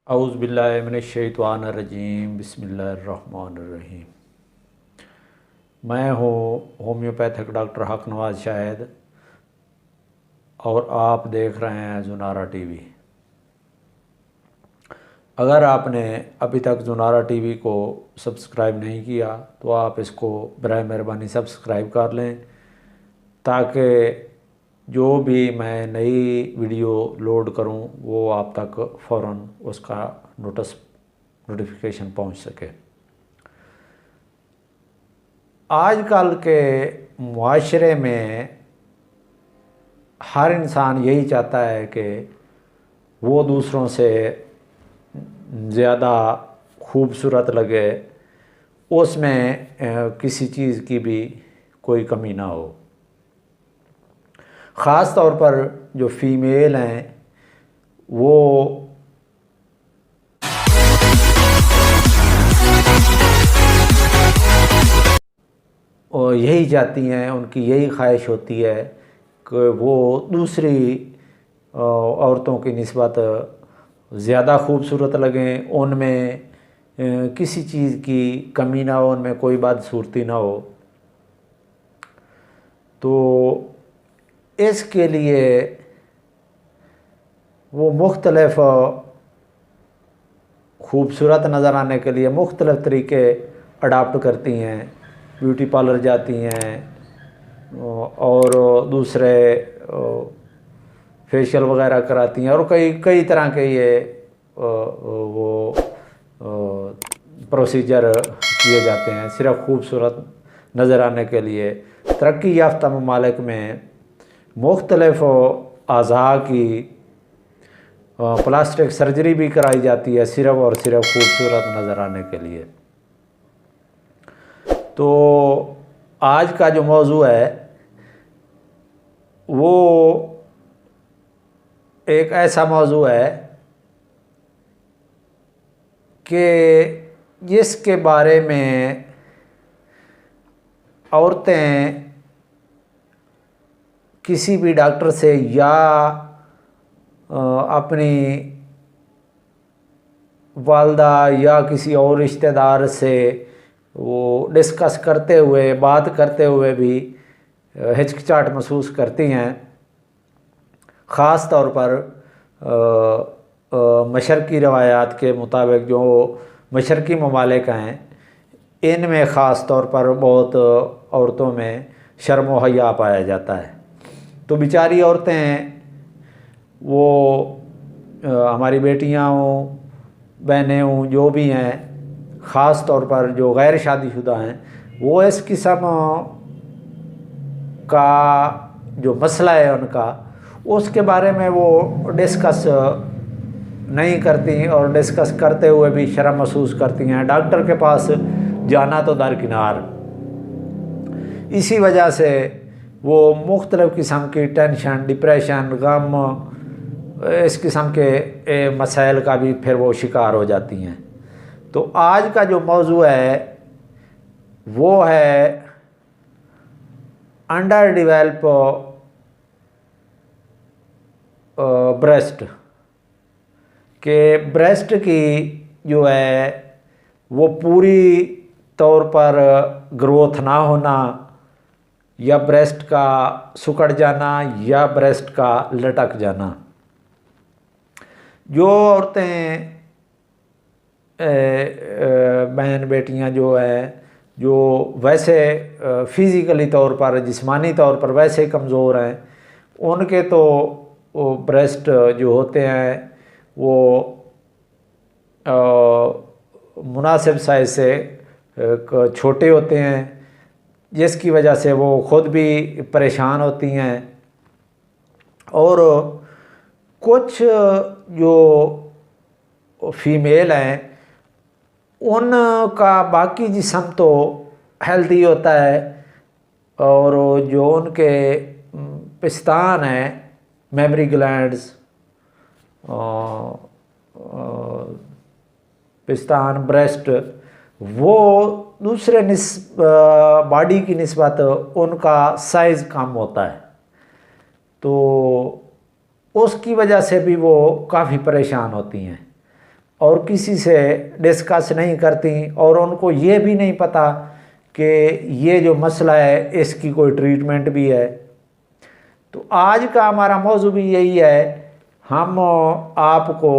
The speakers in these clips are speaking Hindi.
औज़ु बिल्लाहि मिनश्शैतानिर्रजीम बिस्मिल्लाहिर्रहमानिर्रहीम। मैं हूँ होम्योपैथिक डॉक्टर हक नवाज शाहिद और आप देख रहे हैं जुनारा टीवी। अगर आपने अभी तक जुनारा टीवी को सब्सक्राइब नहीं किया तो आप इसको बराए मेहरबानी सब्सक्राइब कर लें, ताकि जो भी मैं नई वीडियो लोड करूं वो आप तक फ़ौरन उसका नोटिफिकेशन पहुंच सके। आजकल के मुआशरे में हर इंसान यही चाहता है कि वो दूसरों से ज़्यादा खूबसूरत लगे, उसमें किसी चीज़ की भी कोई कमी ना हो। ख़ास तौर पर जो फीमेल हैं वो यही चाहती हैं, उनकी यही ख्वाहिश होती है कि वो दूसरी औरतों की निस्बत ज़्यादा खूबसूरत लगें, उनमें किसी चीज़ की कमी ना हो, उनमें कोई बदसूरती ना हो। तो इसके लिए वो मुख्तलिफ़ खूबसूरत नज़र आने के लिए मुख्तलिफ़ तरीके अडाप्ट करती हैं। ब्यूटी पार्लर जाती हैं और दूसरे फेशियल वगैरह कराती हैं और कई तरह के ये वो प्रोसीजर किए जाते हैं सिर्फ खूबसूरत नज़र आने के लिए। तरक्की याफ्ता ममालिक में मुख्तलिफ़ अज़ा की प्लास्टिक सर्जरी भी कराई जाती है सिर्फ और सिर्फ खूबसूरत नज़र आने के लिए। तो आज का जो मौजू है वो एक ऐसा मौजू है कि जिसके बारे में औरतें किसी भी डॉक्टर से या अपनी वालदा या किसी और रिश्तेदार से वो डिस्कस करते हुए बात करते हुए भी हिचकिचाहट महसूस करती हैं। ख़ास तौर पर मशरक़ी रवायात के मुताबिक जो मशरक़ी ममालिक हैं इनमें ख़ास तौर पर बहुत औरतों में शर्म व हया पाया जाता है। तो बेचारी औरतें वो हमारी बेटियां हों, बहनें हों, जो भी हैं, ख़ास तौर पर जो गैर शादीशुदा हैं, वो इस किस्म का जो मसला है उनका, उसके बारे में वो डिस्कस नहीं करती और डिस्कस करते हुए भी शर्म महसूस करती हैं। डॉक्टर के पास जाना तो दरकिनार। इसी वजह से वो मुख्तलिफ़ किस्म की टेंशन, डिप्रेशन, गम, इस किस्म के मसाइल का भी फिर वो शिकार हो जाती हैं। तो आज का जो मौजू है वो है अंडर डेवलप ब्रेस्ट के ब्रेस्ट की जो है वो पूरी तौर पर ग्रोथ ना होना, या ब्रेस्ट का सिकुड़ जाना, या ब्रेस्ट का लटक जाना। जो औरतें बहन बेटियां जो है जो वैसे फ़िज़िकली तौर पर, जिस्मानी तौर पर वैसे कमज़ोर हैं, उनके तो वो ब्रेस्ट जो होते हैं वो मुनासिब साइज़ से छोटे होते हैं, जिसकी वजह से वो ख़ुद भी परेशान होती हैं। और कुछ जो फीमेल हैं उनका बाकी जिस्म तो हेल्दी होता है, और जो उनके पिस्तान हैं, मेमरी ग्लैंड्स, पिस्तान, ब्रेस्ट, वो दूसरे बॉडी की निस्बत उनका साइज़ कम होता है। तो उसकी वजह से भी वो काफ़ी परेशान होती हैं। और किसी से डिस्कस नहीं करती, और उनको ये भी नहीं पता कि ये जो मसला है इसकी कोई ट्रीटमेंट भी है। तो आज का हमारा मौजू भी यही है, हम आपको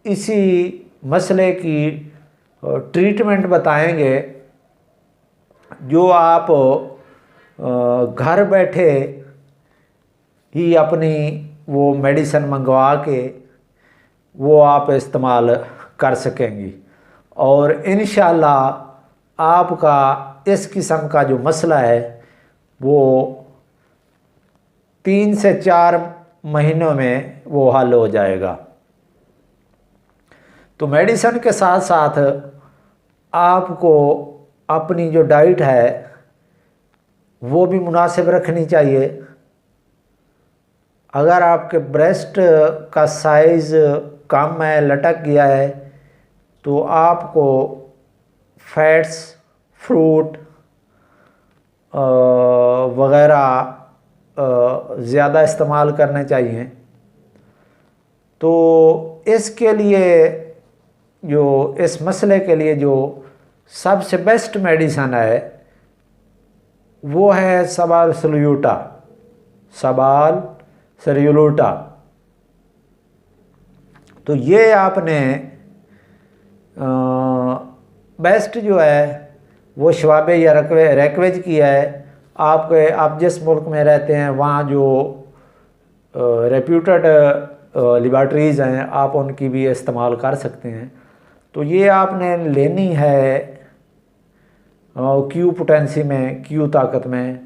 इसी मसले की ट्रीटमेंट बताएंगे जो आप घर बैठे ही अपनी वो मेडिसिन मंगवा के वो आप इस्तेमाल कर सकेंगी, और इंशाअल्लाह आपका इस किस्म का जो मसला है वो 3 से 4 महीनों में वो हल हो जाएगा। तो मेडिसिन के साथ साथ आपको अपनी जो डाइट है वो भी मुनासिब रखनी चाहिए। अगर आपके ब्रेस्ट का साइज़ कम है, लटक गया है, तो आपको फैट्स, फ्रूट वगैरह ज़्यादा इस्तेमाल करने चाहिए। तो इसके लिए जो इस मसले के लिए जो सबसे बेस्ट मेडिसन है वो है सबाल सल्यूटा, सबाल सल्यूटा। तो ये आपने बेस्ट जो है वो शवाबे या रैकवेज की है। आप जिस मुल्क में रहते हैं वहाँ जो रेप्यूटेड लेबॉरेटरीज़ हैं आप उनकी भी इस्तेमाल कर सकते हैं। तो ये आपने लेनी है क्यू पोटेंसी में, क्यू ताकत में,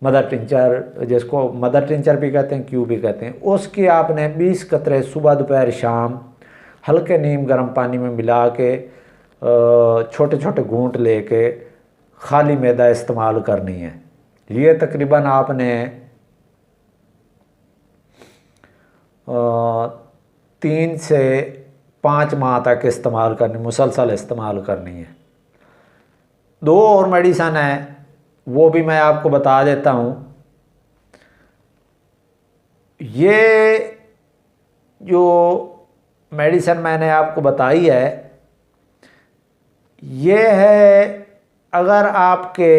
मदर टिंचर, जिसको मदर टिंचर भी कहते हैं, क्यू भी कहते हैं, उसके आपने 20 कतरे सुबह दोपहर शाम हल्के नीम गर्म पानी में मिला के छोटे छोटे घूंट लेके खाली मैदा इस्तेमाल करनी है। ये तकरीबन आपने 3 से 5 माह तक इस्तेमाल करनी, मुसलसल इस्तेमाल करनी है। 2 और मेडिसन है वो भी मैं आपको बता देता हूँ। ये जो मेडिसन मैंने आपको बताई है ये है अगर आपके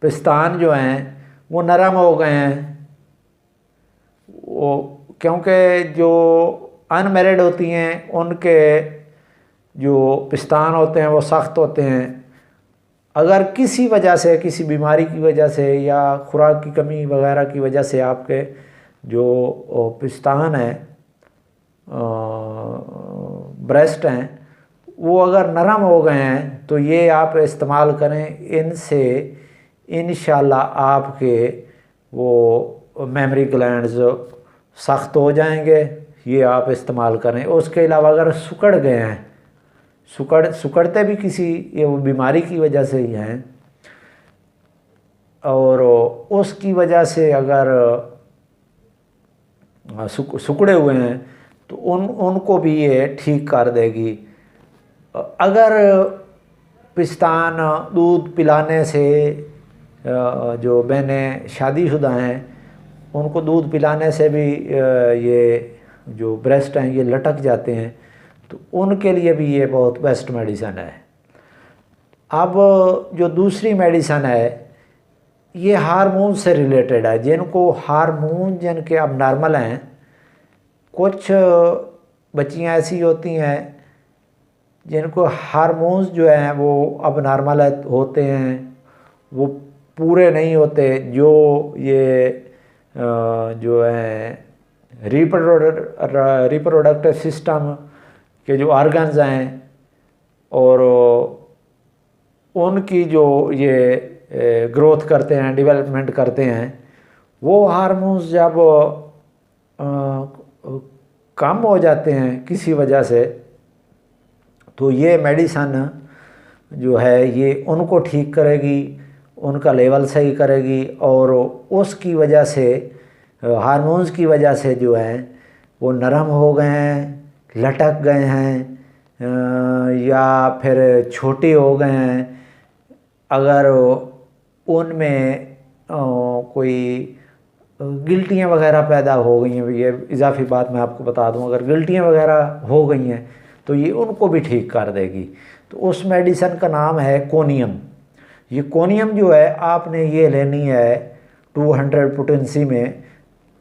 पिस्तान जो हैं वो नरम हो गए हैं, वो क्योंकि जो अनमैरिड होती हैं उनके जो पिस्तान होते हैं वो सख्त होते हैं। अगर किसी वजह से, किसी बीमारी की वजह से या खुराक की कमी वगैरह की वजह से आपके जो पिस्तान हैं, ब्रेस्ट हैं, वो अगर नरम हो गए हैं तो ये आप इस्तेमाल करें। इनसे इंशाल्लाह आपके वो मेमोरी ग्लैंड्स सख्त हो जाएंगे। ये आप इस्तेमाल करें। उसके अलावा अगर सुकड़ गए हैं, सुकड़ते भी किसी ये बीमारी की वजह से ही हैं, और उसकी वजह से अगर सुकड़े हुए हैं तो उनको भी ये ठीक कर देगी। अगर पिस्तान दूध पिलाने से, जो बहनें शादीशुदा हैं उनको दूध पिलाने से भी ये जो ब्रेस्ट हैं ये लटक जाते हैं, तो उनके लिए भी ये बहुत बेस्ट मेडिसन है। अब जो दूसरी मेडिसन है ये हार्मोन से रिलेटेड है। जिनको हार्मोन जिनके अब नॉर्मल हैं, कुछ बच्चियां ऐसी होती हैं जिनको हार्मोन्स जो हैं वो अब नॉर्मल होते हैं, वो पूरे नहीं होते। जो ये जो है रिप्रोडक्टिव सिस्टम के जो ऑर्गन्स हैं और उनकी जो ये ग्रोथ करते हैं, डेवलपमेंट करते हैं, वो हार्मोन्स जब कम हो जाते हैं किसी वजह से, तो ये मेडिसन जो है ये उनको ठीक करेगी, उनका लेवल सही करेगी। और उसकी वजह से, हार्मोन्स की वजह से जो हैं वो नरम हो गए हैं, लटक गए हैं या फिर छोटे हो गए हैं, अगर उनमें कोई गिल्टियाँ वगैरह पैदा हो गई हैं, ये इजाफी बात मैं आपको बता दूं, अगर गिल्टियाँ वगैरह हो गई हैं तो ये उनको भी ठीक कर देगी। तो उस मेडिसन का नाम है कोनियम। ये कोनियम जो है आपने ये लेनी है 200 पोटेंसी में,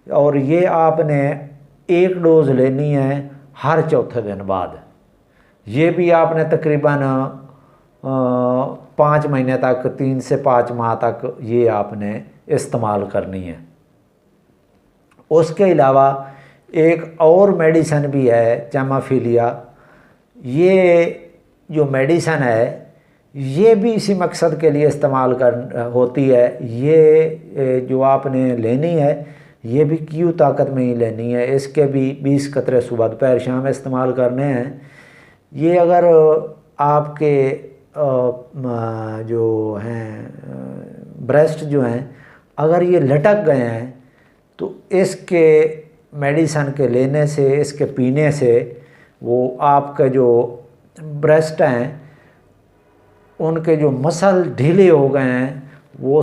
और ये आपने 1 डोज लेनी है हर चौथे दिन बाद। ये भी आपने तकरीबन 5 महीने तक, 3 से 5 माह तक ये आपने इस्तेमाल करनी है। उसके अलावा एक और मेडिसन भी है टेमाफिलिया। ये जो मेडिसन है ये भी इसी मकसद के लिए इस्तेमाल होती है। ये जो आपने लेनी है ये भी क्यू ताकत में ही लेनी है। इसके भी 20 कतरे सुबह दोपहर शाम इस्तेमाल करने हैं। ये अगर आपके जो हैं ब्रेस्ट जो हैं अगर ये लटक गए हैं तो इसके मेडिसन के लेने से, इसके पीने से वो आपके जो ब्रेस्ट हैं उनके जो मसल ढीले हो गए हैं वो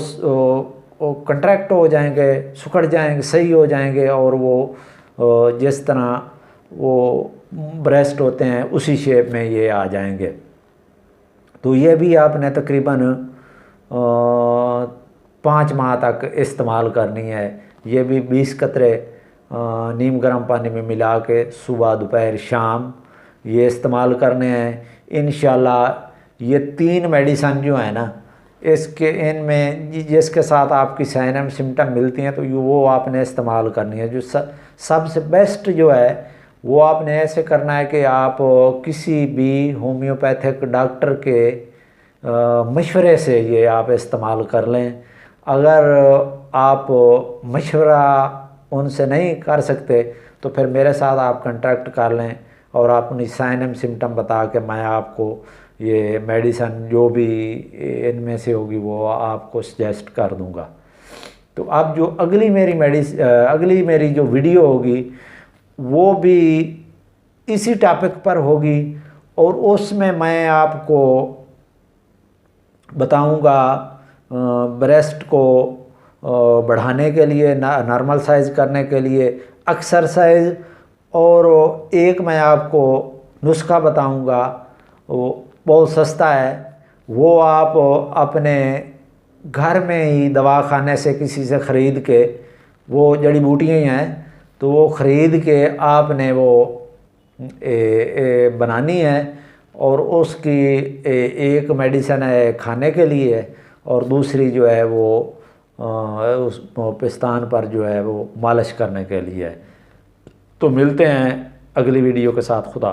कंट्रैक्ट हो जाएंगे, सिकुड़ जाएंगे, सही हो जाएंगे, और वो जिस तरह वो ब्रेस्ट होते हैं उसी शेप में ये आ जाएंगे। तो ये भी आपने तकरीबन 5 माह तक इस्तेमाल करनी है। ये भी 20 कतरे नीम गर्म पानी में मिला के सुबह दोपहर शाम ये इस्तेमाल करने हैं। इंशाल्लाह ये 3 मेडिसन जो है ना, इसके इनमें जिसके साथ आपकी साइन एंड सिम्टम मिलती हैं तो वो आपने इस्तेमाल करनी है। जो सबसे बेस्ट जो है वो आपने ऐसे करना है कि आप किसी भी होम्योपैथिक डॉक्टर के मशवरे से ये आप इस्तेमाल कर लें। अगर आप मशवरा उनसे नहीं कर सकते तो फिर मेरे साथ आप कांटेक्ट कर लें और आप अपनी साइन एंड सिम्टम बता के मैं आपको ये मेडिसन जो भी इनमें से होगी वो आपको सजेस्ट कर दूंगा। तो अब जो अगली मेरी जो वीडियो होगी वो भी इसी टॉपिक पर होगी, और उसमें मैं आपको बताऊंगा ब्रेस्ट को बढ़ाने के लिए, नॉर्मल साइज़ करने के लिए एक्सरसाइज, और एक मैं आपको नुस्खा बताऊंगा वो बहुत सस्ता है। वो आप अपने घर में ही दवाखाने से किसी से ख़रीद के, वो जड़ी बूटियाँ ही हैं तो वो ख़रीद के आपने वो बनानी है, और उसकी एक मेडिसन है खाने के लिए और दूसरी जो है वो उस पिस्तान पर जो है वो मालिश करने के लिए है। तो मिलते हैं अगली वीडियो के साथ। खुदा।